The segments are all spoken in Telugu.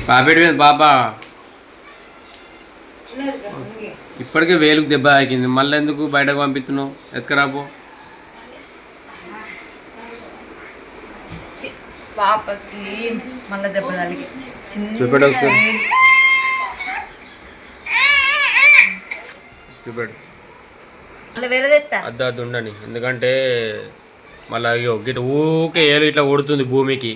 బాబేటి మీద బాబా ఇప్పటికే వేలుకు దెబ్బ తాకింది, మళ్ళీ ఎందుకు బయటకు పంపిస్తున్నావు? ఎత్తుకరాపో. పాపకి మళ్ళీ దెబ్బ తగిలి చూపెడు ఒకసారి, చూపెడు. అద్దు అద్దు ఉండని, ఎందుకంటే మళ్ళీ గిట్ట ఊకే ఏలు ఇట్లా కొడుతుంది భూమికి,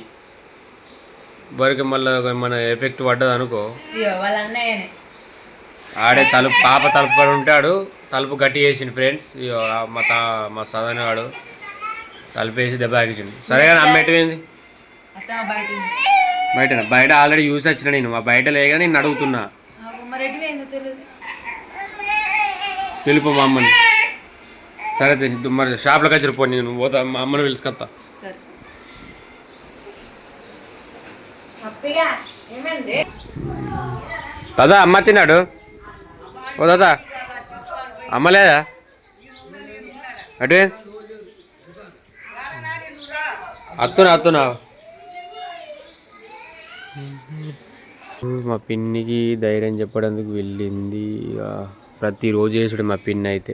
వరకు మళ్ళీ మన ఎఫెక్ట్ పడ్డది అనుకో. వాళ్ళ అన్నయ్యనే ఆడే తలుపు, పాప తలుపు కూడా ఉంటాడు, తలుపు గట్టి వేసిండు ఫ్రెండ్స్. మా సదన వాడు తలుపు వేసి దెబ్బ తాకించిండు. సరే కానీ అమ్మ ఎట్టుపోయింది? బయట ఆల్రెడీ చూసి వచ్చిన నేను, మా బయట లేక నేను అడుగుతున్నా. పిలుపు మా అమ్మని. సరే మరి షాప్లోకి వచ్చి పోనీ, నేను పోతా, మా అమ్మని పిలుచుకొస్తా. దాదా అమ్మ వచ్చినాడు. ఓ దాదా అమ్మ లేదా? అటే అత్తునా మా పిన్నికి ధైర్యం చెప్పడానికి వెళ్ళింది. ఇక ప్రతిరోజు చేసుడు మా పిన్ని అయితే,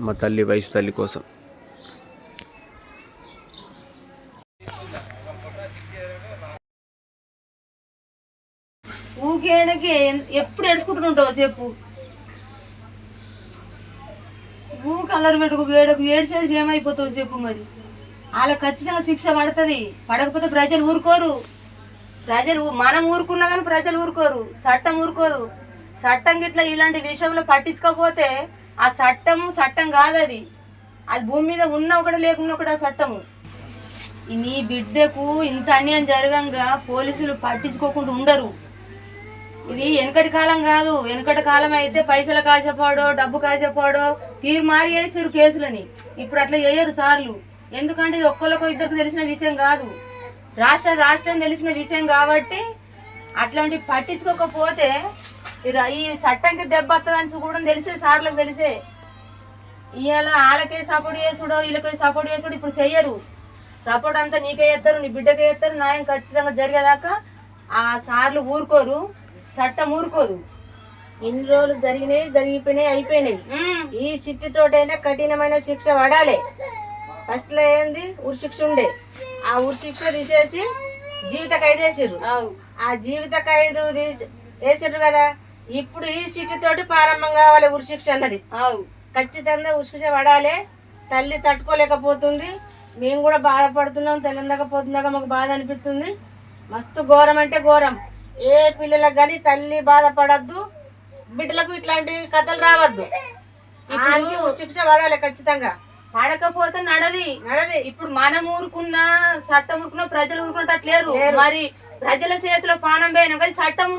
మా తల్లి వయసు తల్లి కోసం. ఊకేడకి ఎప్పుడు ఏడ్చుకుంటుంటావు చెప్పు? ఊ కలర్ పెట్టుకు ఏడకు ఏడ్చేడ్చి ఏమైపోతావు చెప్పు? మరి వాళ్ళకి ఖచ్చితంగా శిక్ష పడుతుంది. పడకపోతే ప్రజలు ఊరుకోరు. మనం ఊరుకున్నా కానీ ప్రజలు ఊరుకోరు, చట్టం ఊరుకోదు. చట్టం గిట్లా ఇలాంటి విషయంలో పట్టించుకోకపోతే ఆ చట్టం కాదు. అది భూమి మీద ఉన్న ఒకటి లేకున్నా ఒకటి ఆ చట్టము. నీ బిడ్డకు ఇంత అన్యాయం జరగంగా పోలీసులు పట్టించుకోకుండా ఉండరు. ఇది వెనకటి కాలం కాదు. వెనకటి కాలం అయితే పైసలు కాసేపాడో డబ్బు కాసేపాడో తీర్మారి వేసారు కేసులని. ఇప్పుడు అట్లా చేయరు సార్లు. ఎందుకంటే ఇది ఒక్కరికో ఇద్దరికి తెలిసిన విషయం కాదు, రాష్ట్రం తెలిసిన విషయం కాబట్టి అట్లాంటి పట్టించుకోకపోతే ఈ చట్టంకి దెబ్బ వస్తుందని కూడా తెలిసే సార్లకు తెలిసే. ఇవాళ వాళ్ళకే సపోర్ట్ చేసుడో వీళ్ళకి సపోర్ట్ చేసుడు ఇప్పుడు చెయ్యరు. సపోర్ట్ అంతా నీకే చేస్తారు, నీ బిడ్డకే చేస్తారు. న్యాయం ఖచ్చితంగా జరిగేదాకా ఆ సార్లు ఊరుకోరు, చట్టం ఊరుకోదు. ఇన్ని రోజులు జరిగిపోయినాయి అయిపోయినాయి. ఈ శిక్షతోటైనా కఠినమైన శిక్ష పడాలి. ఫస్ట్ లో ఏంది ఉరి శిక్ష ఉండే, ఆ ఉరి శిక్ష తీసేసి జీవిత ఖైదు వేసారు. ఆ జీవిత ఖైదు వేసారు కదా, ఇప్పుడు ఈ శిక్షతోటి ప్రారంభం కావాలి ఉరి శిక్ష అన్నది. ఖచ్చితంగా ఉరి శిక్ష పడాలి. తల్లి తట్టుకోలేకపోతుంది, మేము కూడా బాధపడుతున్నాం. తెల్లందకపోతుందాక మాకు బాధ అనిపిస్తుంది. మస్తు ఘోరం అంటే ఘోరం. ఏ పిల్లలకు కానీ తల్లి బాధపడద్దు, బిడ్డలకు ఇట్లాంటి కథలు రావద్దు. శిక్ష పడాలి ఖచ్చితంగా. పడకపోతే నడది. ఇప్పుడు మనం ఊరుకున్నా చట్టం ఊరుకున్నా ప్రజలు ఊరుకున్నట్లేరు. మరి ప్రజల చేతిలో పానం పోయినా కానీ చట్టం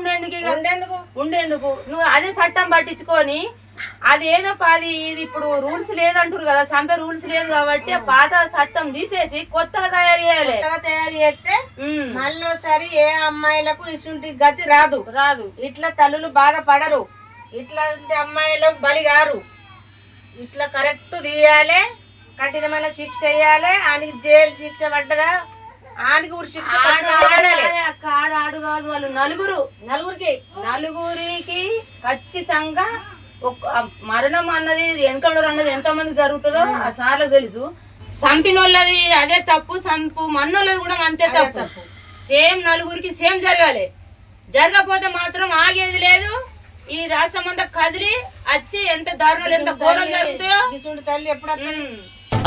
ఉండేందుకు నువ్వు అదే చట్టం పట్టించుకొని అదేదో ఇది ఇప్పుడు రూల్స్ లేదంటారు కదా, సంపే రూల్స్ లేదు కాబట్టి పాత చట్టం తీసేసి కొత్తగా తయారు చేయాలి. తయారు చేస్తే మళ్ళీసారి ఏ అమ్మాయిలకు ఇసుంటి గతి రాదు. ఇట్లా తల్లులు బాధపడరు, ఇట్లాంటి అమ్మాయిలు బలిగారు. ఇట్లా కరెక్ట్ తీయాలి, కఠినమైన శిక్ష చేయాలి. ఆయనకి జైలు శిక్ష పడ్డదా, ఆయనకి ఊరి శిక్ష. ఆడు కాదు, వాళ్ళు నలుగురికి ఖచ్చితంగా మరణం అన్నది వెనకడు అన్నది ఎంత మంది జరుగుతుందో ఆ సార్లకు తెలుసు. సంపినోళ్ళది అదే తప్పు, సంపు మన్నోళ్ళది కూడా అంతే తప్పు. సేమ్ నలుగురికి సేమ్ జరగాలి. జరగకపోతే మాత్రం ఆగేది లేదు. ఈ రాష్ట్రం అంతా కదిలి వచ్చి ఎంత దారుణాలు ఎంత ఘోరం జరుగుతాయో. తల్లి ఎప్పుడు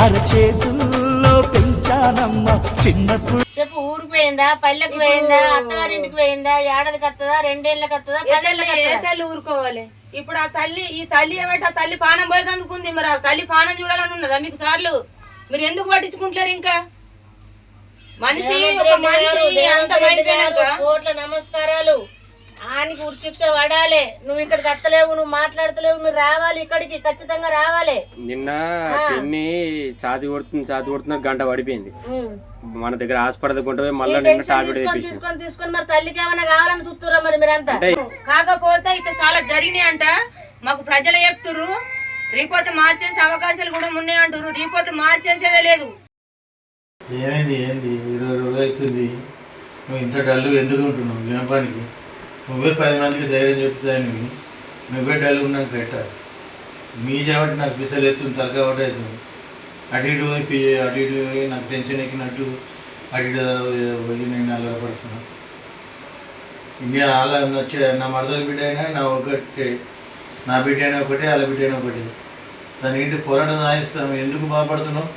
అరచేతుల్లో పెంచానమ్మా చిన్నప్పుడు. చెప్పు, ఊరికి పోయిందా, పల్లెకి పోయిందా, అత్తగారింటికి పోయిందా, ఏడాదికి వస్తుందా, 2 ఏళ్ళకి వస్తుందా, 10 ఏళ్ళకి? ఏ తల్లి ఊరుకోవాలి? ఇప్పుడు ఈ తల్లి ఏమంటే ఆ తల్లి పానం పోయేది అందుకుంది. మరి ఆ తల్లి పానం చూడాలని ఉన్నదా మీకు సార్లు? మీరు ఎందుకు పట్టించుకుంటారు? ఇంకా మనిషి కోట్ల నమస్కారాలు. ఆయనకి ఉరి శిక్ష పడాలి. నువ్వు ఇక్కడికి వస్తలేవు, నువ్వు మాట్లాడతలేవు, మీరు రావాలి, ఇక్కడికి ఖచ్చితంగా రావాలి. నిన్న పిన్ని ఛాతి కొడుతున్న గంట పడిపోయింది. మన దగ్గర హాస్పిటల్ కొంటే మళ్ళీ తీసుకొని మరి తల్లికి ఏమైనా కావాలని చూస్తురా మరి మీరంతా? కాకపోతే ఇక్కడ చాలా జరిగినాయి అంట, మాకు ప్రజలు చెప్తురు. రిపోర్ట్ మార్చేసే అవకాశాలు కూడా ఉన్నాయి అంటారు. రిపోర్ట్ మార్చేసేదే లేదు. ఏమైంది? 20 రోజులు అవుతుంది. నువ్వు ఇంత డల్లు ఎందుకు ఉంటున్నావు ఏం పనికి? నువ్వే 10 మందికి ధైర్యం చెప్తాను, నువ్వే డల్లు నాకు పెట్టాలి. మీ కాబట్టి నాకు పిసలు ఎత్తుంది, తలకాయ ఒకటి అవుతుంది. అటు ఇటు పోయి నాకు టెన్షన్ ఎక్కినట్టు అటు ఇటు పోయి నేను అల్లపడుతున్నాను. ఇంకా అలా నా మరదల బిడ్డ అయినా నా ఒకటే, నా బిడ్డ అయినా ఒకటే, వాళ్ళ బిడ్డ అయినా ఒకటే. దాని ఇంటి పోరాటం సాగిస్తాము. ఎందుకు బాధపడుతున్నావు?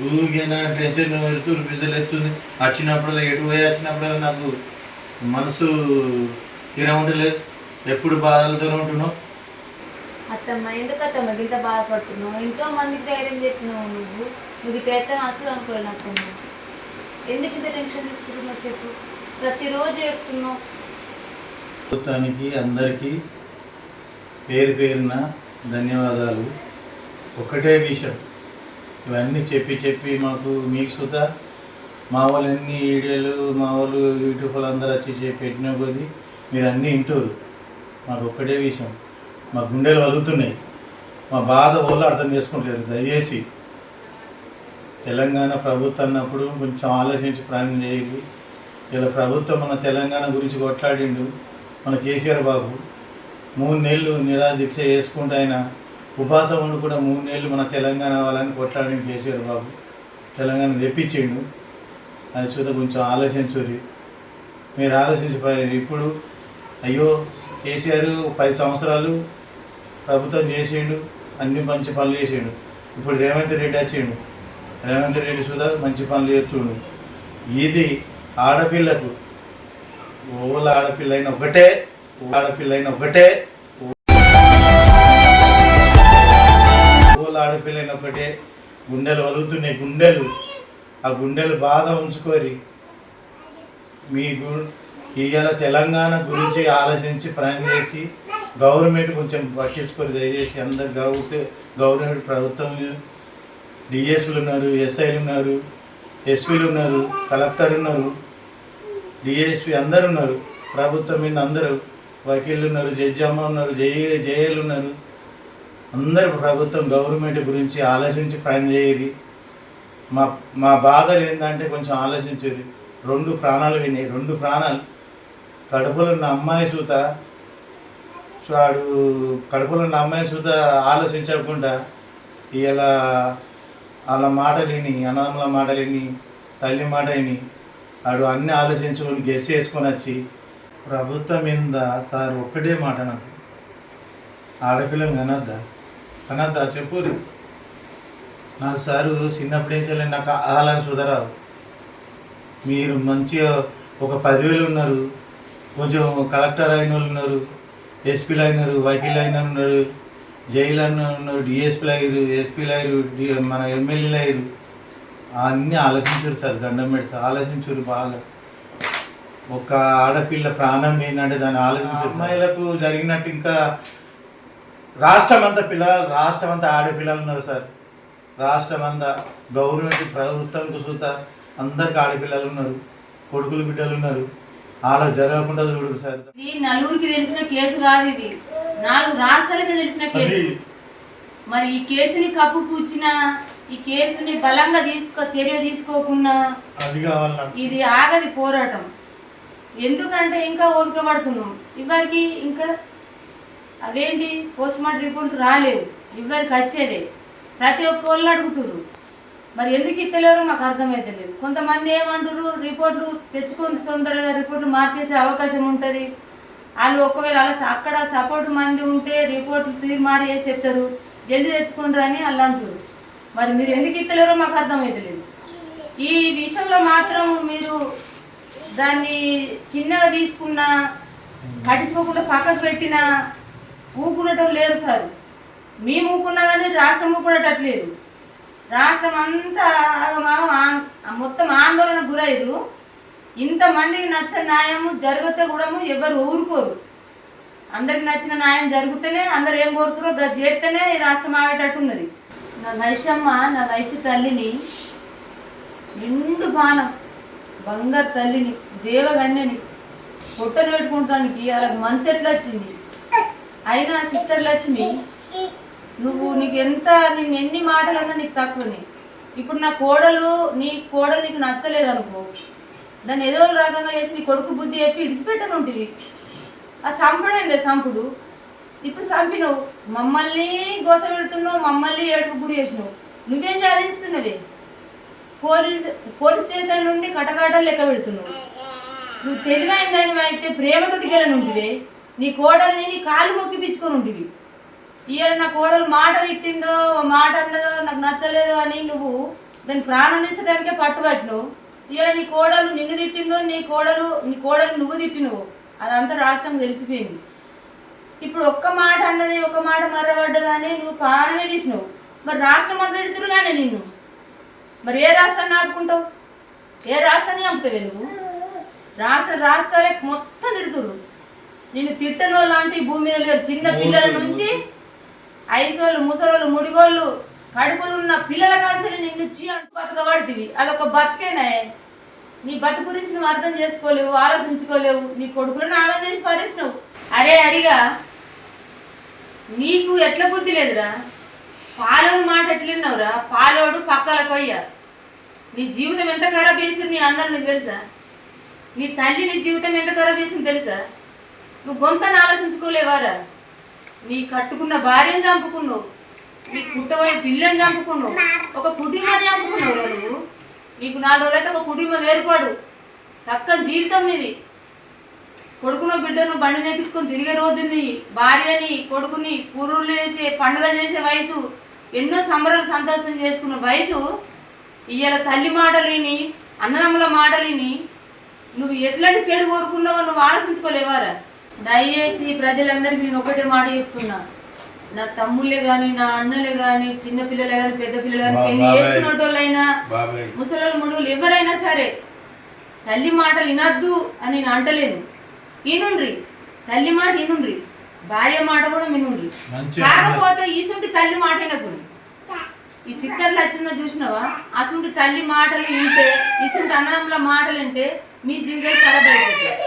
ఊరికైనా టెన్షన్ ఎత్తులు పిసలు ఎత్తుంది. వచ్చినప్పుడల్లా ఎటు పోయి వచ్చినప్పుడల్లా నాకు మనసు తీరముంటలేదు. ఎప్పుడు బాధలతోనే ఉంటున్నావు. అత్తమ్మ ఎందుకు అత్తమ్మ ఇంత బాధపడుతున్నావు? ఎంతో మందికి ధైర్యం చెప్పినావు నువ్వు ఇట్లా అయితే అసలు అనుకోలేదు అత్తమ్మ. ఎందుకు ఇంత టెన్షన్ తీసుకుంటున్నావు చెప్పు? ప్రతిరోజు చెప్తున్నావు. ప్రభుత్వానికి అందరికీ పేరు పేరున ధన్యవాదాలు. ఒకటే విషయం, ఇవన్నీ చెప్పి మీకు సుతా మా వాళ్ళు అన్ని వీడియోలు, మా వాళ్ళు యూట్యూబ్లో అందరూ వచ్చి పెట్టిన కొద్దీ మీరు అన్నీ వింటారు. మాకు ఒక్కటే విషయం, మా గుండెలు వలుగుతున్నాయి. మా బాధ వాళ్ళు అర్థం చేసుకుంటారు. దయచేసి తెలంగాణ ప్రభుత్వం అన్నప్పుడు కొంచెం ఆలోచించి ప్రయాణం చేయాలి. ఇలా ప్రభుత్వం మన తెలంగాణ గురించి కొట్లాడిండు మన కేసీఆర్ బాబు. 3 నెలలు నిరాదీక్ష చేసుకుంటూ ఆయన ఉపాసం ఉండి కూడా 3 నెలలు మన తెలంగాణ వాళ్ళని కొట్లాడిండు కేసీఆర్ బాబు. తెలంగాణ తెప్పించిండు. అది చూద్దాం, కొంచెం ఆలోచించుది. మీరు ఆలోచించిపోయారు. ఇప్పుడు అయ్యో కేసీఆర్ 10 సంవత్సరాలు ప్రభుత్వం చేసిండు, అన్ని మంచి పనులు చేసిండు. ఇప్పుడు రేవంత్ రెడ్డి వచ్చిండు. రేవంత్ రెడ్డి సుధా మంచి పనులు చేస్తుండు. ఇది ఆడపిల్లకు ఓళ్ళ ఆడపిల్లైన ఒకటే, ఓళ్ళ ఆడపిల్లైన ఒకటే. గుండెలు వలుగుతున్నాయి. ఆ గుండెలు బాధ ఉంచుకోరి. మీకు ఇవాళ తెలంగాణ గురించి ఆలోచించి ప్రయాణం చేసి గవర్నమెంట్ కొంచెం పట్టించుకొని దయచేసి అందరు గవర్నమెంట్ ప్రభుత్వం డిఎస్పీలు ఉన్నారు, ఎస్ఐలు ఉన్నారు, ఎస్పీలు ఉన్నారు, కలెక్టర్ ఉన్నారు, డిఎస్పీ అందరు ఉన్నారు. ప్రభుత్వం మీద అందరూ వకీళ్ళు ఉన్నారు, జడ్జి అమ్మ ఉన్నారు, జేఏలు ఉన్నారు. అందరూ ప్రభుత్వం గవర్నమెంట్ గురించి ఆలోచించి ప్రయాణం చేయాలి. మా బాధలు ఏంటంటే కొంచెం ఆలోచించేది. 2 ప్రాణాలు వినాయి. 2 ప్రాణాలు. కడుపులో ఉన్న అమ్మాయి సూత ఆలోచించకుండా ఇలా వాళ్ళ మాటలు విని, అన్నదమ్ముల మాటలు విని, తల్లి మాట విని వాడు అన్నీ ఆలోచించుకొని గెస్ చేసుకొని వచ్చి ప్రభుత్వం మీద సార్ ఒక్కటే మాట, నాకు ఆడపిల్లని కనద్దా చెప్పు. నాకు సారు చిన్నప్పటి నుంచి నాకు ఆలని సుధరావు. మీరు మంచిగా ఒక 10,000 ఉన్నారు, కొంచెం కలెక్టర్ అయిన వాళ్ళు ఉన్నారు, ఎస్పీలు అయినారు, వకీలు అయిన ఉన్నారు, జైలు అయిన ఉన్నారు, డిఎస్పీలు అయ్యారు, ఎస్పీలు అయ్యారు, మన ఎమ్మెల్యేలు అయ్యారు. అన్నీ ఆలోచించారు సార్. దండం పెడతా ఆలోచించారు బాగా. ఒక ఆడపిల్ల ప్రాణం ఏంటంటే దాన్ని ఆలోచించారు. అమ్మాయిలకు జరిగినట్టు ఇంకా రాష్ట్రం అంతా ఆడపిల్లలు ఉన్నారు సార్. రాష్ట్రం అంతా గవర్నమెంట్ ప్రభుత్వంకు చూత అందరికి ఆడపిల్లలు ఉన్నారు, కొడుకులు బిడ్డలు ఉన్నారు. అలా జరగకుండా చూడరు సార్. ఇది నలుగురికి తెలిసిన కేసు కాదు, ఇది 4 రాష్ట్రాలకి తెలిసిన కేసు. మరి ఈ కేసుని కప్పు పూచిన, ఈ కేసుని బలంగా చర్య తీసుకోకుండా ఇది ఆగది పోరాటం. ఎందుకంటే ఇంకా ఓపిక పడుతున్నాం. ఇవరికి ఇంకా అవేంటి పోస్ట్ మార్టం రిపోర్ట్ రాలేవు, ఇవరికి వచ్చేదే. ప్రతి ఒక్కళ్ళు అడుగుతున్నారు. మరి ఎందుకు ఇస్తలేరు మాకు అర్థమైతే లేదు. కొంతమంది ఏమంటారు, రిపోర్ట్లు తెచ్చుకొని తొందరగా రిపోర్ట్లు మార్చేసే అవకాశం ఉంటుంది. వాళ్ళు ఒకవేళ అక్కడ సపోర్ట్ మంది ఉంటే రిపోర్ట్లు తిరిగి మారి చెప్తారు, జల్దీ తెచ్చుకుంటారు అని వాళ్ళు అంటారు. మరి మీరు ఎందుకు ఇస్తలేరో మాకు అర్థమైతే లేదు. ఈ విషయంలో మాత్రం మీరు దాన్ని చిన్నగా తీసుకున్నా, పట్టించుకోకుండా పక్కకు పెట్టినా ఊకునేటం లేరు సార్. మేము ఊకున్నా కానీ రాష్ట్రం ఊకునేటట్లేదు. రాష్ట్రం అంతా మొత్తం ఆందోళన గురయ్యారు. ఇంతమందికి నచ్చిన న్యాయం జరిగితే కూడా ఎవరు ఊరుకోరు. అందరికి నచ్చిన న్యాయం జరిగితేనే అందరు ఏం కోరుతారో చేస్తేనే ఈ రాష్ట్రం ఆగేటట్టున్నది. నా నైషమ్మ, నా నైషి తల్లిని, నిండు బాణం బంగారు తల్లిని, దేవగన్యని పొట్టను పెట్టుకుంటానికి వాళ్ళకి మనసు ఎట్లా వచ్చింది. అయినా సిద్ధలక్ష్మి, నీకు ఎన్ని మాటలన్నా నీకు తక్కువనే. ఇప్పుడు నీ కోడలు నీకు నచ్చలేదు అనుకో, దాన్ని ఏదో రకంగా చేసి నీ కొడుకు బుద్ధి చెప్పి ఇడిచిపెట్టను ఉంటుంది. ఆ సంపుడైందే సంపుడు. ఇప్పుడు చంపినవు, మమ్మల్ని గోస పెడుతున్నావు, మమ్మల్ని ఏడుపు గురి చేసినావు. నువ్వేం సాధిస్తున్నావే? పోలీస్ స్టేషన్ నుండి కటకాటలు లెక్క పెడుతున్నావు. నువ్వు తెలివైన దానివి అయితే ప్రేమతోటి గెలనుంటివే. నీ కోడల్ని నీ కాళ్ళు మొక్కిపించుకొని ఉంటివి. ఇవాళ నా కోడలు మాట తిట్టిందో మాట అన్నదో నాకు నచ్చలేదో అని నువ్వు దాన్ని ప్రాణం తీసడానికే పట్టుబట్టినవు. ఇవాళ నీ కోడలు నిన్ను తిట్టిందో నీ కోడలు నువ్వు తిట్టినవు. అదంతా రాష్ట్రం తెలిసిపోయింది. ఇప్పుడు ఒక్క మాట అన్నది ఒక మాట మర్రబడ్డదని నువ్వు ప్రాణమే తీసినావు. మరి రాష్ట్రం అంతా తిడుతురుగానే నిన్ను. మరి ఏ రాష్ట్రాన్ని ఆపుకుంటావు? ఏ రాష్ట్రాన్ని ఆపుతావే నువ్వు? రాష్ట్రాలే మొత్తం తిడుతురు. నిన్ను తిట్టని వాళ్ళు అంటే ఈ భూమి మీద లేరు. చిన్న పిల్లల నుంచి ఐసోళ్ళు, ముసలోళ్ళు, ముడిగోళ్ళు, కడుపులు ఉన్న పిల్లల కాంచెలు నిన్ను బతకబడుతుంది. అదొక బతికేనా? నీ బతుకు గురించి నువ్వు అర్థం చేసుకోలేవు, ఆలోచించుకోలేవు. నీ కొడుకులను ఆగం చేసి పారేసినావు. అరే అడిగా, నీకు ఎట్లా బుద్ధి లేదురా? పాలోని మాట ఎట్లున్నావురా? పాలోడు పక్కల కొయ్య. నీ జీవితం ఎంత ఖరాబ్ చేసింది నీ అన్నలు నీకు తెలుసా? నీ తల్లి నీ జీవితం ఎంత ఖరాబ్ చేసింది తెలుసా? నువ్వు గొంతను ఆలోచించుకోలేవారా? నీ కట్టుకున్న భార్యను చంపుకున్నావు, నీ పుట్టబోయే పిల్లని చంపుకున్నావు, ఒక కుటుంబాన్ని చంపుకున్నావు. నువ్వు నీకు 4 రోజులైతే ఒక కుటుంబం ఏర్పడు. చక్కని జీవితం నీది. కొడుకును బిడ్డను బండి నేర్పించుకొని తిరిగే రోజుని, భార్యని కొడుకుని పూరులు చేసే పండుగ చేసే వయసు, ఎన్నో సంబరాలు సంతోషం చేసుకున్న వయసు. ఇవాళ తల్లి మాటలేని, అన్నదమ్ముల మాటలేని నువ్వు ఎట్లాంటి చెడు కోరుకున్నావో నువ్వు ఆలోచించుకోలేవారా? దయచేసి ప్రజలందరికీ నేను ఒకటే మాట చెప్తున్నా. నా తమ్ముళ్ళే కానీ, నా అన్నలే కానీ, చిన్నపిల్లలే కానీ, పెద్ద పిల్లలు కానీ, పెళ్లి చేసుకున్నోళ్ళైనా, ముసలి ముడుగులు ఎవరైనా సరే తల్లి మాటలు వినద్దు అని నేను అంటలేను. వినుండ్రి, తల్లి మాట వినుండ్రి, భార్య మాట కూడా వినుండ్రి. కాకపోతే ఈసుంటి తల్లి మాట వినకూడదు. ఈ సిక్కర్లు వచ్చిన చూసినావా? అసుంటి తల్లి మాటలు వింటే, ఇసుంటి అన్నదమ్ముల మాటలు వింటే మీ జీవితాలు ఖరాబ్ అయిపోతాయి.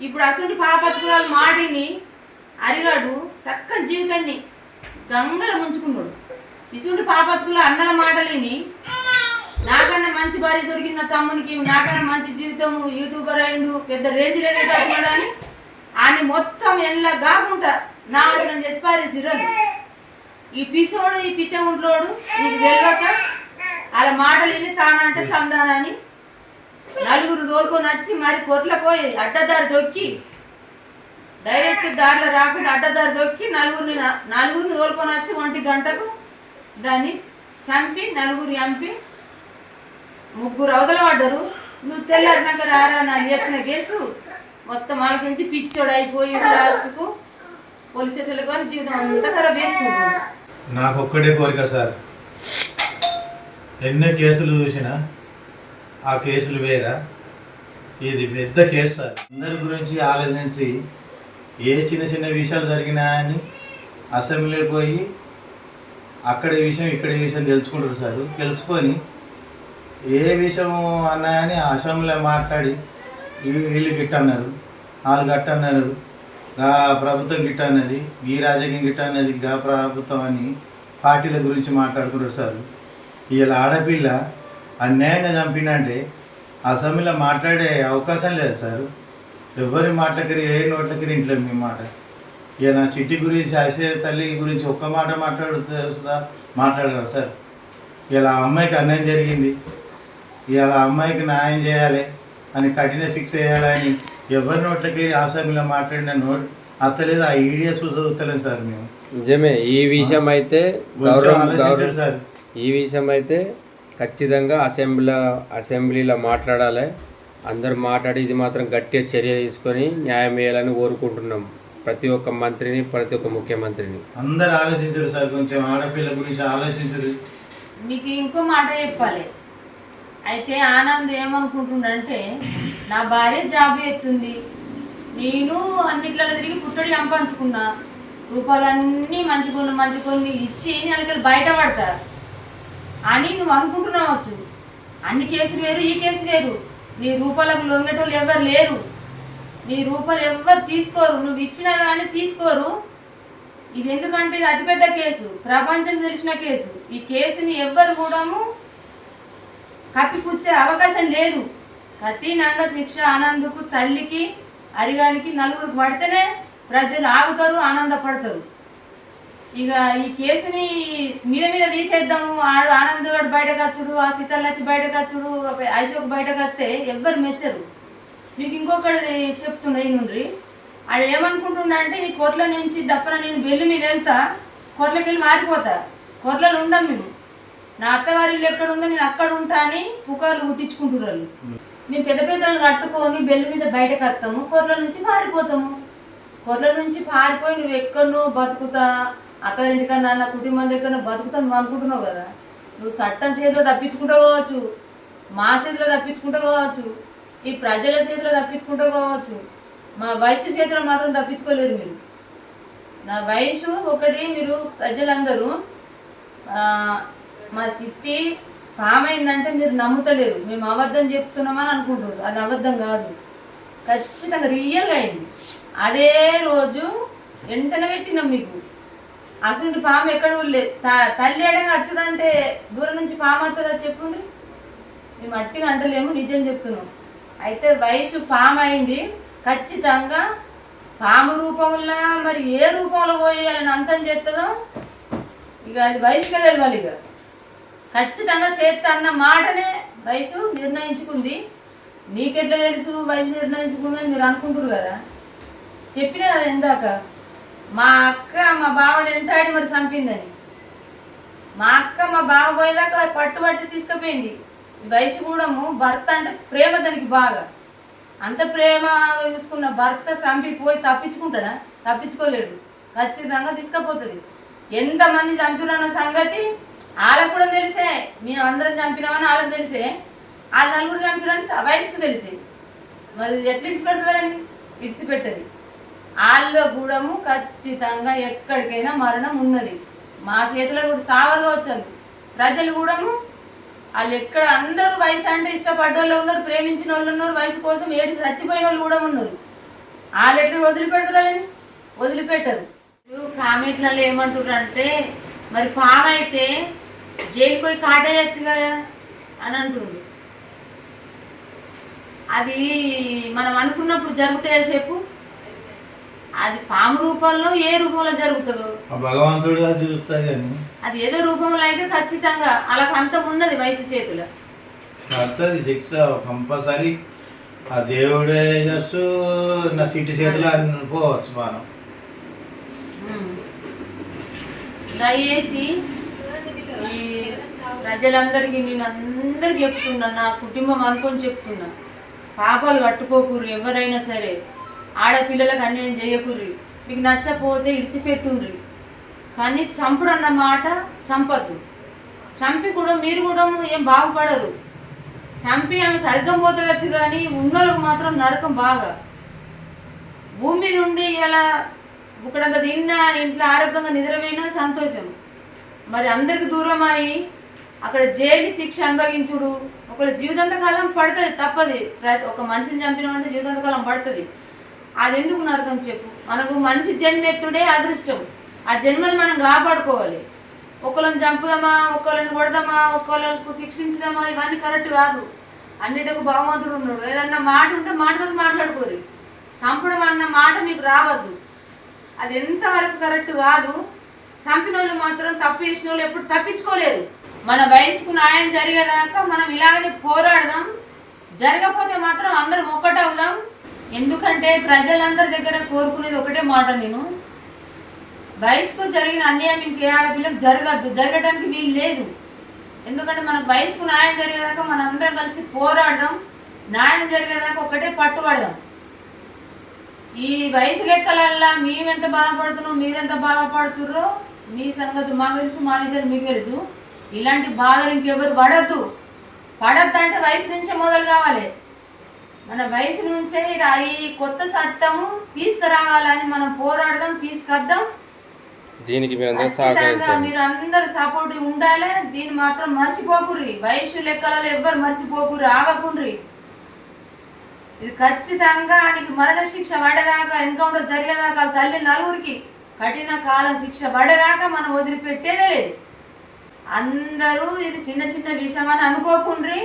ఇప్పుడు అసుంటి పాపత్తురాలు మాటిని అరిగాడు చక్కని జీవితాన్ని గంగల ముంచుకున్నాడు. ఇసుంటి పాపత్తుల అన్నల మాటలేని నాకన్నా మంచి భార్య దొరికింది నా తమ్మునికి, నాకన్నా మంచి జీవితం, యూట్యూబర్ అయిండు, పెద్ద రేంజ్ లేదు అని ఆయన మొత్తం ఎలా కాకుండా నాశనం చేసి పారేసిరదు. ఈ పిసోడు, ఈ పిచ్చగుంట్లోడు నీకు తెలియక అలా మాటలు విని తానంటే తందానని నలుగురు దోలుకొని వచ్చి మరి కొట్లకు పోయి అడ్డదారి దొక్కి, డైరెక్ట్ దారిలో రాకుండా అడ్డదారి దొక్కి నలుగురిని దోలుకొని వచ్చి 1 గంటకు దాన్ని చంపి, నలుగురు చంపి 3 అవతల పడ్డారు. నువ్వు తెల్లారినాక రారా నాకు చెప్పిన కేసు మొత్తం ఆలోచించి పిచ్చోడు అయిపోయి లాస్ట్కు పోలీస్ స్టేషన్లో కానీ జీవితం అంతా ఖరాబ్ చేసుకుంటుంది. నాకు ఒక్కడే కోరిక సార్, ఎన్నో కేసులు చూసినా ఆ కేసులు వేరా, ఇది పెద్ద కేసు సార్. అందరి గురించి ఆలోచించి ఏ చిన్న చిన్న విషయాలు జరిగినా అని అసెంబ్లీకి పోయి అక్కడ విషయం ఇక్కడ విషయం తెలుసుకుంటారు సార్. తెలుసుకొని ఏ విషయం అన్నా అని అసెంబ్లీలో మాట్లాడి వీళ్ళు గిట్టన్నారు, వాళ్ళు గట్టన్నారు, గా ప్రభుత్వం గిట్ట అన్నది, ఈ రాజకీయం గిట్ట అన్నది, గా ప్రభుత్వం అని పార్టీల గురించి మాట్లాడుకుంటారు సార్. ఇలా ఆడపిల్ల అన్యాయంగా చంపినంటే అసెంబ్లీలో మాట్లాడే అవకాశం లేదు సార్. ఎవరి మాటలకి ఏ నోట్లకి ఇంట్లో మీ మాట. ఇక నా చిట్టి గురించి, ఐసే తల్లి గురించి ఒక్క మాట మాట్లాడుతుందా? మాట్లాడరా సార్? ఇలా అమ్మాయికి అన్యాయం జరిగింది, ఇలా అమ్మాయికి న్యాయం చేయాలి అని కఠిన శిక్ష వేయాలని ఎవరి నోట్లకి అసెంబ్లీలో మాట్లాడిన నోట్ అత్తలేదు. ఆ ఈడియస్ చదువుతలేదు సార్. మేము నిజమే ఈ విషయం అయితే సార్, ఈ విషయం అయితే ఖచ్చితంగా అసెంబ్లీలో మాట్లాడాలి. అందరు మాట్లాడి ఇది మాత్రం గట్టిగా చర్య తీసుకొని న్యాయం వేయాలని కోరుకుంటున్నాం. ప్రతి ఒక్క మంత్రిని, ప్రతి ఒక్క ముఖ్యమంత్రిని అందరు ఆలోచించరు సార్. కొంచెం ఆడపిల్ల గురించి ఆలోచించరు. మీకు ఇంకో మాట చెప్పాలి. అయితే ఆనంద్ ఏమనుకుంటుండంటే, నా భార్య జాబ్ ఎత్తుంది, నేను అన్నిట్లలో తిరిగి పుట్టడి సంపాదించుకున్నా, రూపాయలన్నీ మంచి ఇచ్చి నెలకి బయటపడతా అని నువ్వు అనుకుంటున్నావచ్చు. అన్ని కేసులు వేరు, ఈ కేసు వేరు. నీ రూపాయలకు లొంగేటోళ్ళు ఎవరు లేరు, నీ రూపాయలు ఎవరు తీసుకోరు, నువ్వు ఇచ్చినా కానీ తీసుకోరు. ఇది ఎందుకంటే ఇది అతిపెద్ద కేసు, ప్రపంచం తెలిసిన కేసు. ఈ కేసుని ఎవ్వరు కూడా కప్పిపుచ్చే అవకాశం లేదు. కఠినంగా శిక్ష ఆనందకు తల్లికి అరిగానికి నలుగురికి పడితేనే ప్రజలు ఆగుతారు, ఆనందపడతారు. ఇక ఈ కేసుని మీద తీసేద్దాము, ఆడు ఆనంద్ గారు బయటకు వచ్చుడు, ఆ సీతలు వచ్చి బయటకు వచ్చుడు, ఐసోకు బయటకు వస్తే ఎవ్వరు మెచ్చరు. మీకు ఇంకొకటి చెప్తున్నా ఈ నుండి, ఆడు ఏమనుకుంటున్నా అంటే నీ కొర్ల నుంచి దప్పన నేను బెల్లి మీద వెళ్తా, కొర్లకి వెళ్ళి మారిపోతా, కొర్రలు ఉండం మేము, నా అత్తగారి ఇల్లు ఎక్కడ ఉందో నేను అక్కడ ఉంటా అని పుకార్లు కుట్టించుకుంటున్నారు. మేము పెద్ద పెద్దలు కట్టుకొని బెల్లి మీద బయటకు వస్తాము, కొర్ల నుంచి పారిపోతాము. కొర్ల నుంచి పారిపోయి నువ్వు ఎక్కడనో బతుకుతా, అక్కడింటికన్నా నా కుటుంబం దగ్గర బతుకుతా నువ్వు అనుకుంటున్నావు కదా, నువ్వు చట్టం చేతిలో తప్పించుకుంటూ పోవచ్చు, మా చేతిలో తప్పించుకుంటూ పోవచ్చు, ఈ ప్రజల చేతిలో తప్పించుకుంటూ పోవచ్చు, మా వయసు చేతిలో మాత్రం తప్పించుకోలేరు మీరు. నా వయసు ఒకటి, మీరు ప్రజలందరూ మా సిట్టి పామైందంటే మీరు నమ్ముతలేరు, మేము అబద్ధం చెప్తున్నామని అనుకుంటారు. అది అబద్ధం కాదు, ఖచ్చితంగా రియల్గా అయింది. అదే రోజు వెంటనే పెట్టినాం మీకు. అసలు పాము ఎక్కడ ఊళ్ళే తల్లి అడగా వచ్చుడంటే దూరం నుంచి పాము వస్తుందా చెప్పుంది, మేము అట్టిగా అంటలేము, నిజం చెప్తున్నాం. అయితే వయసు పాము అయింది, ఖచ్చితంగా పాము రూపంలో మరి ఏ రూపంలో పోయాలని అంతం చేస్తుందో ఇక అది వయసుకే తెలియాలి. ఇక ఖచ్చితంగా చేస్తా అన్న మాటనే వయసు నిర్ణయించుకుంది. నీకెట్లా తెలుసు వయసు నిర్ణయించుకుందని మీరు అనుకుంటారు కదా, చెప్పినా కదా ఇందాక, మా అక్క మా బావని వెంటాడి మరి చంపిందని. మా అక్క మా బావ పోయేదాకా పట్టుబట్టి తీసుకుపోయింది. వయసు కూడా భర్త అంటే ప్రేమ దానికి బాగా, అంత ప్రేమ చూసుకున్న భర్త చంపిపోయి తప్పించుకుంటాడా? తప్పించుకోలేడు, ఖచ్చితంగా తీసుకుపోతుంది. ఎంతమంది చంపిన సంగతి వాళ్ళకు కూడా తెలిసే, మేము అందరం చంపినామని వాళ్ళకి తెలిసే, వాళ్ళ నలుగురు చంపినని వయసుకు తెలిసే, మరి ఎట్లా ఇడిచిపెడతారని ఇడిచిపెట్టది. వాళ్ళ కూడా ఖచ్చితంగా ఎక్కడికైనా మరణం ఉన్నది. మా చేతిలో కూడా సావగా వచ్చాను. ప్రజలు కూడా వాళ్ళు ఎక్కడ అందరూ వయసు అంటే ఇష్టపడ్డ వాళ్ళు ఉన్నారు, ప్రేమించిన వాళ్ళు ఉన్నారు, వయసు కోసం ఏడి చచ్చిపోయిన వాళ్ళు కూడా ఉన్నారు. వాళ్ళు ఎట్లా వదిలిపెడతారని వదిలిపెట్టరు. కామెంట్లలో ఏమంటారు అంటే మరి పామైతే జైలుకి పోయి కాటేయచ్చు కదా అని అంటుంది. అది మనం అనుకున్నప్పుడు జరుగుతాయా చెప్పు? అది పాము రూపంలో ఏ రూపంలో జరుగుతుందో భగవంతుడు అది చూస్తాయి, కానీ అది ఏదో రూపంలో అయితే ఖచ్చితంగా అలా అంతం ఉన్నది వయసు చేతిలో. వస్తుంది శిక్ష కంపల్సరీ. ఆ దేవుడే చేయచ్చు, నా చిట్టి చేతిలో పోవచ్చు మనం. దయచేసి ఈ ప్రజలందరికీ నేను అందరికి చెప్తున్నా, నా కుటుంబం అనుకొని చెప్తున్నా, పాపాలు కట్టుకోకూర్రి, ఎవరైనా సరే ఆడపిల్లలకు అన్యాయం చేయకూర్రి, మీకు నచ్చపోతే ఇడిసిపెట్టుండ్రి, కానీ చంపుడు అన్న మాట చంపద్దు. చంపి కూడా మీరు కూడా ఏం బాగుపడరు. చంపి ఆమె స్వర్గం పోతుంది కానీ ఉన్నోళ్ళకు మాత్రం నరకం బాగా. భూమి మీద ఉండి ఇలా ఇక్కడంత తిన్నా ఇంట్లో ఆరోగ్యంగా నిద్రపోయినా సంతోషం. మరి అందరికి దూరం అయ్యి అక్కడ జైలు శిక్ష అనుభవించుడు, ఒకళ్ళ జీవితాంతకాలం పడుతుంది, తప్పది. ఒక మనిషిని చంపినామంటే జీవితాంతకాలం పడుతుంది. అది ఎందుకు నరకం చెప్పు? మనకు మనిషి జన్మెత్తుడే అదృష్టం. ఆ జన్మను మనం కాపాడుకోవాలి. ఒకళ్ళని చంపుదామా, ఒకళ్ళని కొడదామా, ఒకళ్ళకు శిక్షించుదామా, ఇవన్నీ కరెక్ట్ కాదు. అన్నిటికి భగవంతుడు ఉన్నాడు. ఏదన్నా మాట ఉంటే మాటతో మాట్లాడుకోరు. చంపడం అన్న మాట మీకు రావద్దు, అది ఎంతవరకు కరెక్ట్ కాదు. చంపిన వాళ్ళు మాత్రం తప్పు చేసిన వాళ్ళు ఎప్పుడు తప్పించుకోలేరు. మన వయసుకు న్యాయం జరిగేదాకా మనం ఇలాగనే పోరాడదాం. జరగకపోతే మాత్రం అందరం ఒక్కటవుదాం. ఎందుకంటే ప్రజలందరి దగ్గర కోరుకునేది ఒకటే మాట, నేను వయసుకు జరిగిన అన్యాయం ఇంకే ఆడపిల్లకి జరగద్దు, జరగడానికి వీలు లేదు. ఎందుకంటే మనకు వయసుకు న్యాయం జరిగేదాకా మన అందరం కలిసి పోరాడదాం. న్యాయం జరిగేదాకా ఒకటే పట్టుబడదాం. ఈ వయసు లెక్కలల్లా మేమెంత బాధపడుతున్నాం, మీరెంత బాధపడుతుర్రో మీ సంగతి మాకు తెలుసు, మా విషయాలు మీకు తెలుసు. ఇలాంటి బాధలు ఇంకెవరు పడద్దు. పడద్దు అంటే వయసు నుంచే మొదలు కావాలి. మన వయసు నుంచే ఈ కొత్త చట్టము తీసుకురావాలని మనం పోరాడదాం, తీసుకొద్దాం. దీనికి మీరు అందరు సపోర్ట్ ఉండాలి. దీన్ని మాత్రం మర్చిపోకుర్రి. వయసు లెక్కలలో ఎవ్వరు మర్చిపోకుర్రి, ఆగకుండ్రి. ఇది ఖచ్చితంగా నీకు మరణ శిక్ష పడేదాకా, ఎన్కౌంటర్ జరిగేదాకా తల్లి నలుగురికి కఠిన కాలం శిక్ష పడేదాకా మనం వదిలిపెట్టేదే లేదు. అందరూ ఇది చిన్న చిన్న విషయం అని అనుకోకుండ్రి.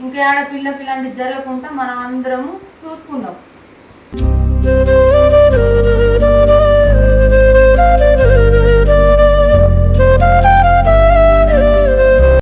ఇంకా ఆడపిల్లకి ఇలాంటివి జరగకుండా మనం అందరము చూసుకుందాం.